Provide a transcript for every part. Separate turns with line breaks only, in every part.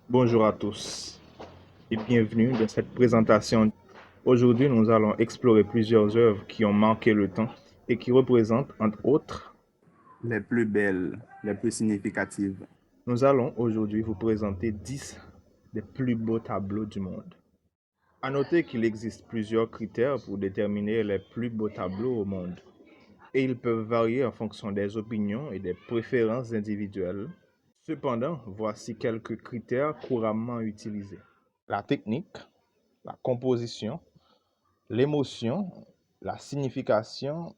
Bonjour à tous et bienvenue dans cette présentation. Aujourd'hui, nous allons explorer plusieurs œuvres qui ont marqué le temps et qui représentent, entre autres,
Les plus belles, les plus significatives.
nous allons aujourd'hui vous présenter 10 des plus beaux tableaux du monde. À noter qu'il existe plusieurs critères pour déterminer les plus beaux tableaux au monde et ils peuvent varier en fonction des opinions et des préférences individuelles. Cependant, voici quelques critères couramment utilisés. La technique, la composition, l'émotion, la signification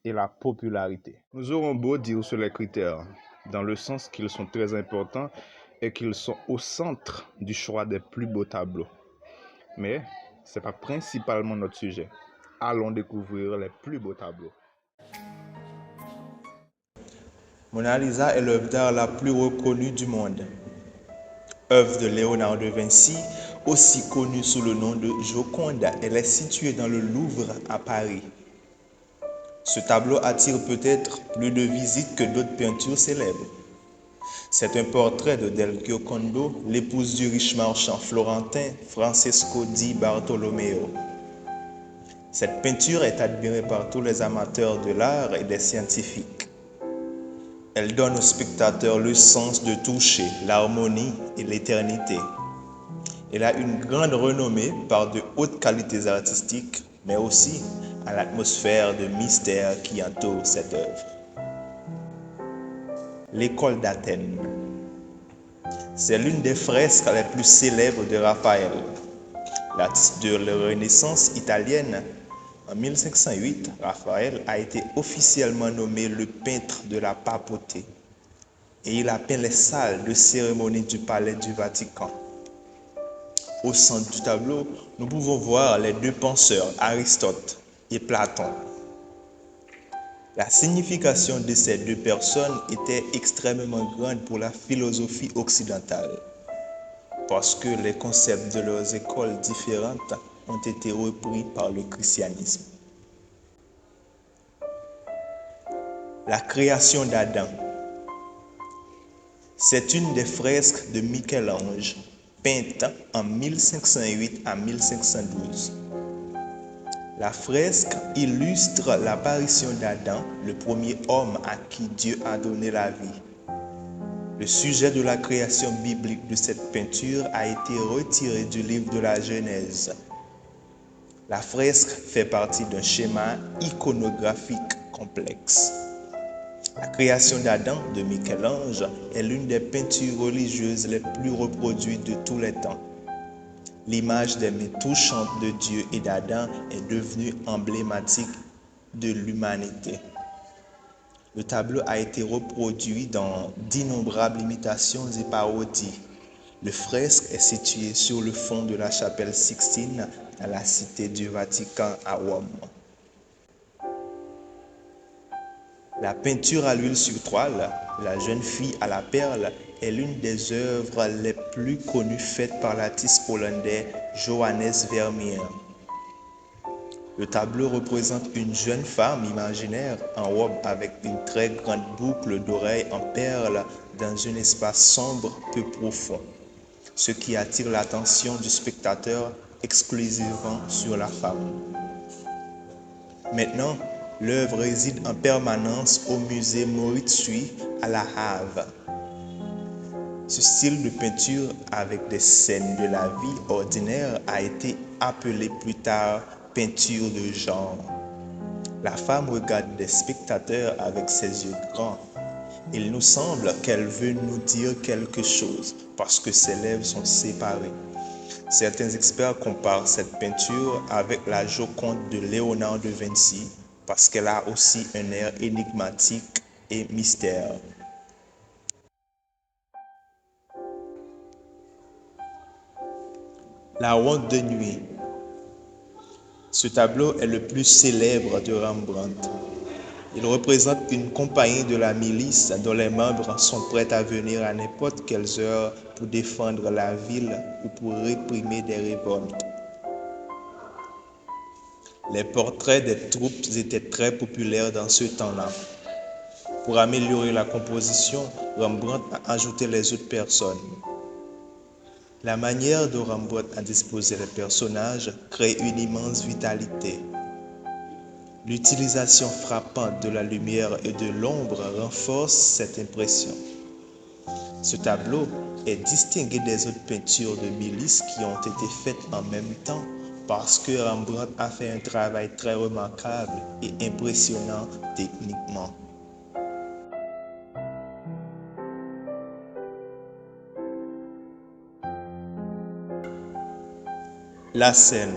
et la popularité. Nous aurons beau dire sur les critères, dans le sens qu'ils sont très importants et qu'ils sont au centre du choix des plus beaux tableaux. Mais ce n'est pas principalement notre sujet. Allons découvrir les plus beaux tableaux.
Mona Lisa est l'œuvre d'art la plus reconnue du monde. Œuvre de Léonard de Vinci, aussi connue sous le nom de Joconde, elle est située dans le Louvre à Paris. Ce tableau attire peut-être plus de visites que d'autres peintures célèbres. C'est un portrait de Del Giocondo, l'épouse du riche marchand florentin Francesco di Bartolomeo. Cette peinture est admirée par tous les amateurs de l'art et des scientifiques. Elle donne au spectateur le sens de toucher, l'harmonie et l'éternité. Elle a une grande renommée par de hautes qualités artistiques, mais aussi à l'atmosphère de mystère qui entoure cette œuvre. L'école d'Athènes. C'est l'une des fresques les plus célèbres de Raphaël. L'artiste de la Renaissance italienne. En 1508, Raphaël a été officiellement nommé le peintre de la papauté et il a peint les salles de cérémonie du palais du Vatican. Au centre du tableau, nous pouvons voir les deux penseurs, Aristote et Platon. La signification de ces deux personnes était extrêmement grande pour la philosophie occidentale, parce que les concepts de leurs écoles différentes ont été repris par le christianisme. La création d'Adam. C'est une des fresques de Michel-Ange, peinte en 1508 à 1512. La fresque illustre l'apparition d'Adam, le premier homme à qui Dieu a donné la vie. Le sujet de la création biblique de cette peinture a été retiré du livre de la Genèse. La fresque fait partie d'un schéma iconographique complexe. La création d'Adam de Michel-Ange est l'une des peintures religieuses les plus reproduites de tous les temps. L'image des mains touchantes de Dieu et d'Adam est devenue emblématique de l'humanité. Le tableau a été reproduit dans d'innombrables imitations et parodies. Le fresque est situé sur le fond de la chapelle Sixtine à la Cité du Vatican à Rome. La peinture à l'huile sur toile, La jeune fille à la perle, est l'une des œuvres les plus connues faites par l'artiste hollandais Johannes Vermeer. Le tableau représente une jeune femme imaginaire en robe avec une très grande boucle d'oreilles en perles dans un espace sombre peu profond, ce qui attire l'attention du spectateur exclusivement sur la femme. Maintenant, l'œuvre réside en permanence au musée Maurits Louis à La Have. Ce style de peinture avec des scènes de la vie ordinaire a été appelé plus tard peinture de genre. La femme regarde des spectateurs avec ses yeux grands. Il nous semble qu'elle veut nous dire quelque chose parce que ses lèvres sont séparées. Certains experts comparent cette peinture avec la Joconde de Léonard de Vinci parce qu'elle a aussi un air énigmatique et mystère. La Ronde de nuit. Ce tableau est le plus célèbre de Rembrandt. Il représente une compagnie de la milice dont les membres sont prêts à venir à n'importe quelle heure pour défendre la ville ou pour réprimer des révoltes. Les portraits des troupes étaient très populaires dans ce temps-là. Pour améliorer la composition, Rembrandt a ajouté les autres personnes. La manière dont Rembrandt a disposé les personnages crée une immense vitalité. L'utilisation frappante de la lumière et de l'ombre renforce cette impression. Ce tableau est distingué des autres peintures de Méliès qui ont été faites en même temps parce que Rembrandt a fait un travail très remarquable et impressionnant techniquement. La scène.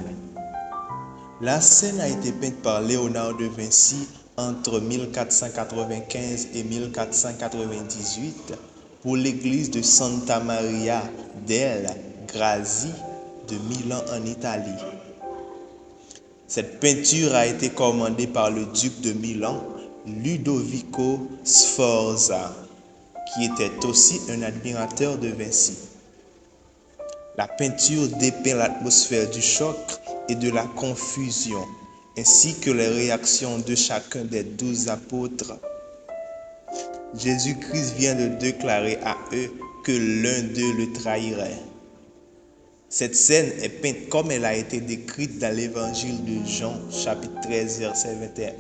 La scène a été peinte par Léonard de Vinci entre 1495 et 1498 pour l'église de Santa Maria del Grazi de Milan en Italie. Cette peinture a été commandée par le duc de Milan, Ludovico Sforza, qui était aussi un admirateur de Vinci. La peinture dépeint l'atmosphère du choc et de la confusion, ainsi que les réactions de chacun des 12 apôtres. Jésus-Christ vient de déclarer à eux que l'un d'eux le trahirait. Cette scène est peinte comme elle a été décrite dans l'évangile de Jean, chapitre 13, verset 21.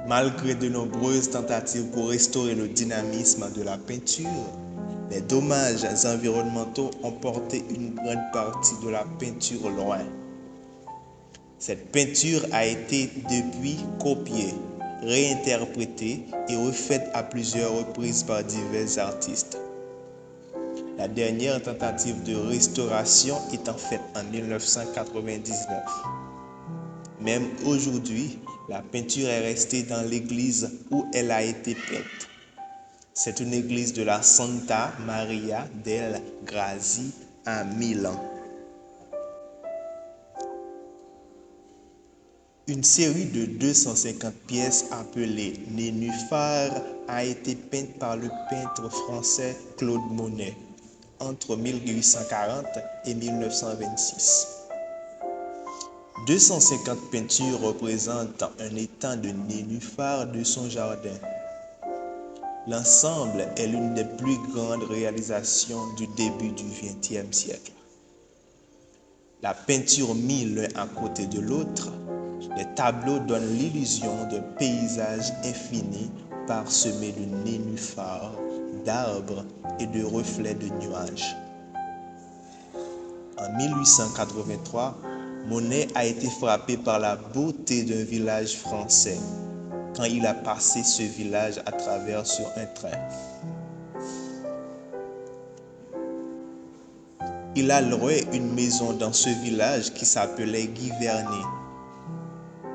Malgré de nombreuses tentatives pour restaurer le dynamisme de la peinture, les dommages environnementaux ont porté une grande partie de la peinture loin. Cette peinture a été depuis copiée, réinterprétée et refaite à plusieurs reprises par divers artistes. La dernière tentative de restauration étant faite en 1999. Même aujourd'hui, la peinture est restée dans l'église où elle a été peinte. C'est une église de la Santa Maria del Grazi à Milan. Une série de 250 pièces appelées Nénuphars a été peinte par le peintre français Claude Monet entre 1840 et 1926. 250 peintures représentent un étang de nénuphars de son jardin. L'ensemble est l'une des plus grandes réalisations du début du XXe siècle. La peinture mise l'un à côté de l'autre, les tableaux donnent l'illusion d'un paysage infini parsemé de nénuphars, d'arbres et de reflets de nuages. En 1883, Monet a été frappé par la beauté d'un village français quand il a passé ce village à travers sur un train. Il a loué une maison dans ce village qui s'appelait Guy Vernet.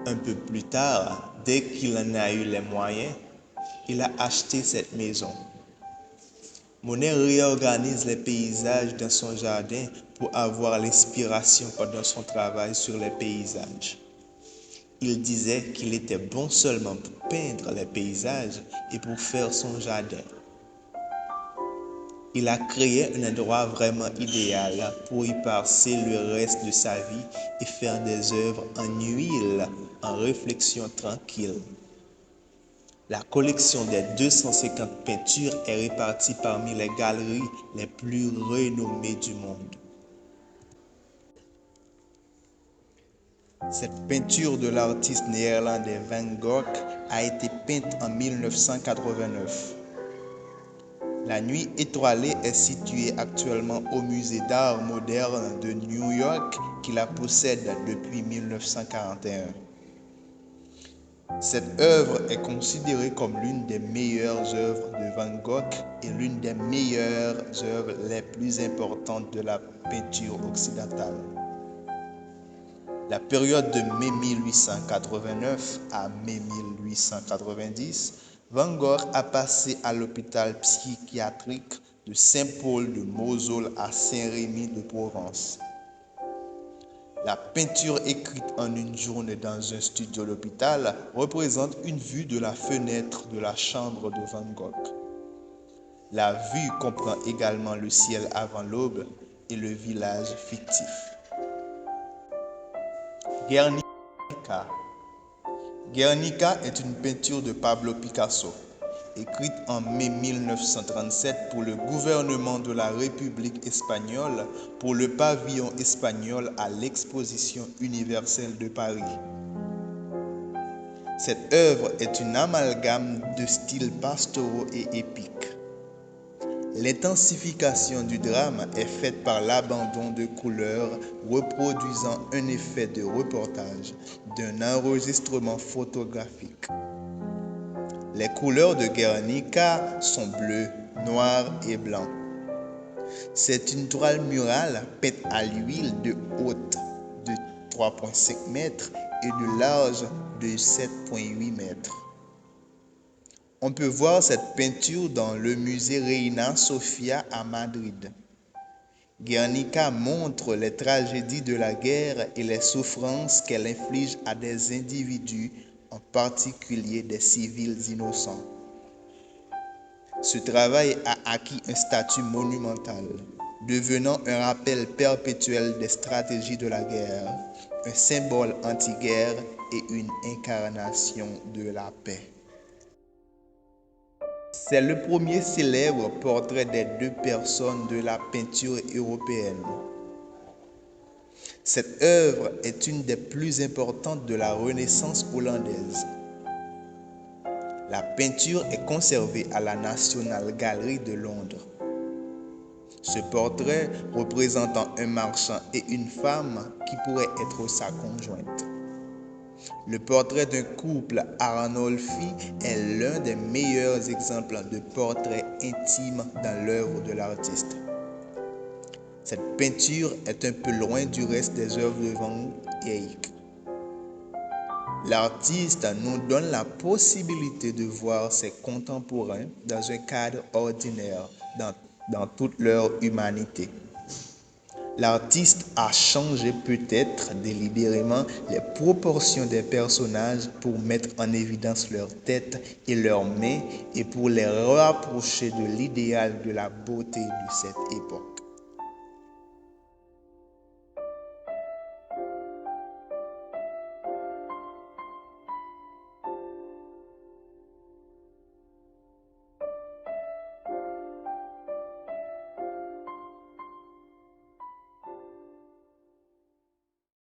Un peu plus tard, dès qu'il en a eu les moyens, il a acheté cette maison. Monet réorganise les paysages dans son jardin pour avoir l'inspiration pendant son travail sur les paysages. Il disait qu'il était bon seulement pour peindre les paysages et pour faire son jardin. Il a créé un endroit vraiment idéal pour y passer le reste de sa vie et faire des œuvres en huile, en réflexion tranquille. La collection des 250 peintures est répartie parmi les galeries les plus renommées du monde. Cette peinture de l'artiste néerlandais Van Gogh a été peinte en 1989. La Nuit étoilée est située actuellement au Musée d'art moderne de New York qui la possède depuis 1941. Cette œuvre est considérée comme l'une des meilleures œuvres de Van Gogh et l'une des meilleures œuvres les plus importantes de la peinture occidentale. La période de mai 1889 à mai 1890, Van Gogh a passé à l'hôpital psychiatrique de Saint-Paul de Moselle à Saint-Rémy de Provence. La peinture écrite en une journée dans un studio de l'hôpital représente une vue de la fenêtre de la chambre de Van Gogh. La vue comprend également le ciel avant l'aube et le village fictif. Guernica. Guernica est une peinture de Pablo Picasso. écrite en mai 1937 pour le gouvernement de la République espagnole pour le pavillon espagnol à l'Exposition universelle de Paris. Cette œuvre est une amalgame de styles pastoraux et épiques. L'intensification du drame est faite par l'abandon de couleurs reproduisant un effet de reportage d'un enregistrement photographique. Les couleurs de Guernica sont bleues, noires et blancs. C'est une toile murale peinte à l'huile de haute de 3,5 mètres et de large de 7,8 mètres. On peut voir cette peinture dans le musée Reina Sofia à Madrid. Guernica montre les tragédies de la guerre et les souffrances qu'elle inflige à des individus, en particulier des civils innocents. Ce travail a acquis un statut monumental, devenant un rappel perpétuel des stratégies de la guerre, un symbole anti-guerre et une incarnation de la paix. C'est le premier célèbre portrait des deux personnes de la peinture européenne. Cette œuvre est une des plus importantes de la Renaissance hollandaise. La peinture est conservée à la National Gallery de Londres. Ce portrait représentant un marchand et une femme qui pourrait être sa conjointe. Le portrait d'un couple Arnolfi est l'un des meilleurs exemples de portrait intime dans l'œuvre de l'artiste. Cette peinture est un peu loin du reste des œuvres de Van Eyck. L'artiste nous donne la possibilité de voir ses contemporains dans un cadre ordinaire, dans toute leur humanité. L'artiste a changé peut-être délibérément les proportions des personnages pour mettre en évidence leur tête et leurs mains et pour les rapprocher de l'idéal de la beauté de cette époque.